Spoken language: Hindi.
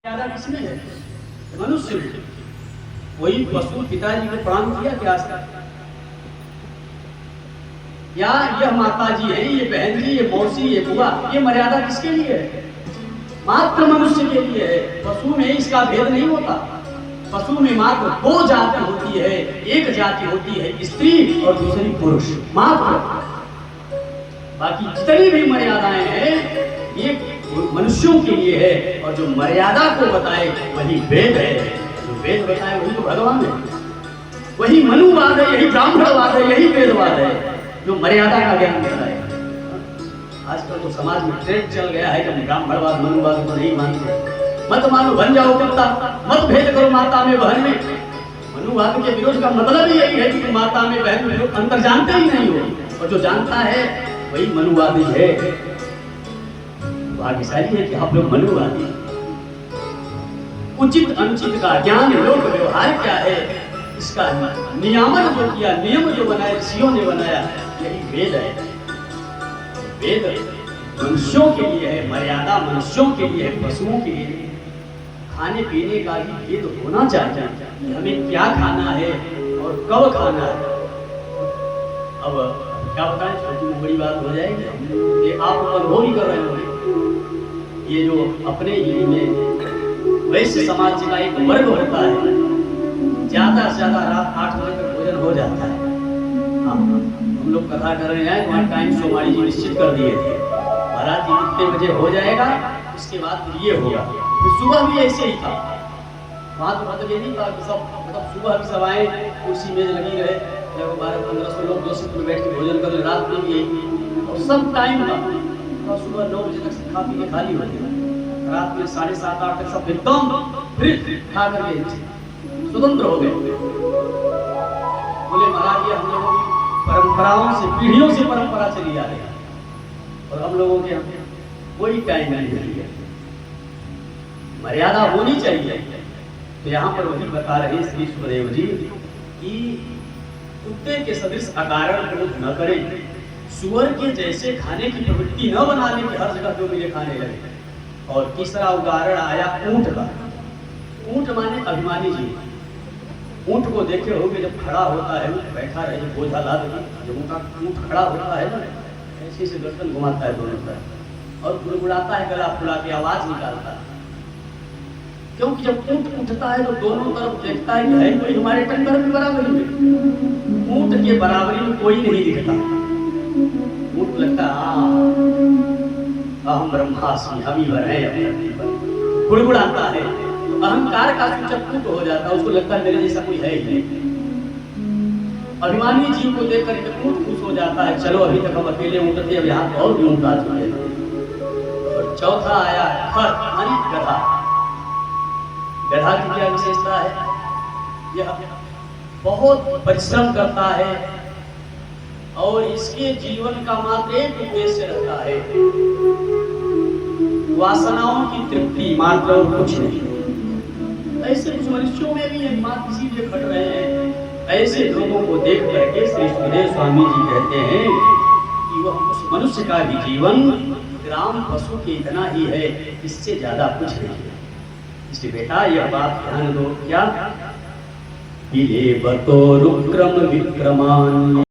मर्यादा किसमें है? मनुष्य में। वही पशु पिताजी को प्रणाम किया क्या? या यह माता जी है, ये बहन जी, ये मौसी, ये बुआ, ये मर्यादा किसके लिए है? मात्र मनुष्य के लिए है। पशु में इसका भेद नहीं होता। पशु में मात्र दो जाति होती है। एक जाति होती है स्त्री और दूसरी पुरुष, मात्र। बाकी जितनी भी मर्यादाएं हैं ये मनुष्यों के लिए है। और जो मर्यादा को बताए वही वेद है। जो वेद बताए वही तो भगवान है। वही मनुवाद है, यही ब्राह्मणवाद है, यही वेदवाद है जो मर्यादा का ज्ञान देता है। आजकल तो समाज में ट्रेंड चल गया है कि ब्राह्मणवाद मनुवाद को नहीं मानते। मत मानो बन जाओ कुत्ता, मत भेद करो माता में बहन में। मनुवाद के विरोध का मतलब ही यही है कि माता में बहन में अंतर जानते ही नहीं हो। और जो जानता है वही मनुवादी है। भाग्यशाली है कि आप लोग मनुवादी। उचित अनुचित का ज्ञान, लोक व्यवहार क्या है इसका नियामन जो किया, नियम जो बनाया ऋषियों ने बनाया, यही वेद है। वेद मनुष्यों के लिए है, मर्यादा मनुष्यों के लिए है, पशुओं के लिए। खाने पीने का भी वेद होना चाहिए कि हमें क्या खाना है और कब खाना है। अब क्या बताएं, छोटी बड़ी बात हो जाएगी। ये आप अनुभव ही कर रहे होंगे। ये जो अपने ही में वैश्य समाज का एक वर्ग होता है, ज्यादा से ज्यादा रात 8 बजे तक भोजन हो जाता है। हम लोग कथा कर रहे हैं, वहाँ टाइम सोमारी जी निश्चित कर दिए थे, महाराज जी कितने बजे हो जाएगा, इसके बाद ये होगा। तो सुबह भी ऐसे ही था। वहाँ तो मतलब ये नहीं था कि सब मतलब सुबह भी सब आए, कुर्सी मेज लगी रहे, 1200-1500 लोग 2 में बैठ के भोजन कर ले। रात में भी यही और सब टाइम था। तो सुबह 9 बजे तक खा पी के खाली हो गया। रात में 7:30-8 तक सब एकदम फिर खा करके स्वतंत्र हो गए। बोले महाराज ये हम लोगों की परंपराओं से, पीढ़ियों से परंपरा चली आ रही है और हम लोगों के कोई टाइम नहीं है। मर्यादा होनी चाहिए। तो यहाँ पर वही बता रहे श्री सुखदेव जी कि कुत्ते के सदृश अकारण क्रोध न करें, सुअर के जैसे खाने की प्रवृत्ति न बना ले कि हर जगह जो मिले खाने लगे। और तीसरा उदाहरण आया ऊंट का। ऊंट माने अभिमानी जीव। ऊंट को देखे होगे जब खड़ा होता है, बैठा रहे, जब बोझा ला देगा, जब उनका ऊंट खड़ा होता है ना, ऐसे से गर्दन घुमाता है दोनों तरफ और गुड़गुड़ाता है, गला फुला के आवाज निकालता है। क्योंकि जब ऊंट उठता है तो दोनों तरफ देखता है कि है कोई हमारे टक्कर में बराबरी में। ऊंट के बराबरी में कोई नहीं दिखता। ऊंट लगता हम ब्रह्मास्मि, हम ही वर हैं, गुड़गुड़ाता है। अहंकार का सूचक ऊंट हो जाता है, उसको लगता है मेरे जैसा कोई है ही नहीं। अभिमानी जीव को देख कर ऊंट खुश हो जाता है, चलो अभी तक हम अकेले ऊंट थे, अब यहाँ और भी ऊंट आ चुके हैं। और चौथा आया खर मानी गधा। गधा की क्या विशेषता है? यह बहुत परिश्रम करता है और इसके जीवन का मात्र एक उद्देश्य रहता है, वासनाओं की तृप्ति, मात्र और कुछ नहीं। ऐसे कुछ मनुष्यों में भी है, मात्र इसीलिए खट रहे हैं। ऐसे लोगों को देख करके श्री सुखदेव स्वामी जी कहते हैं कि वह उस मनुष्य का भी जीवन ग्राम पशु के इतना ही है, इससे ज्यादा कुछ नहीं है। इसलिए बेटा यह बात ध्यान दो, क्या विलेबतो रुक्रम विक्रमान।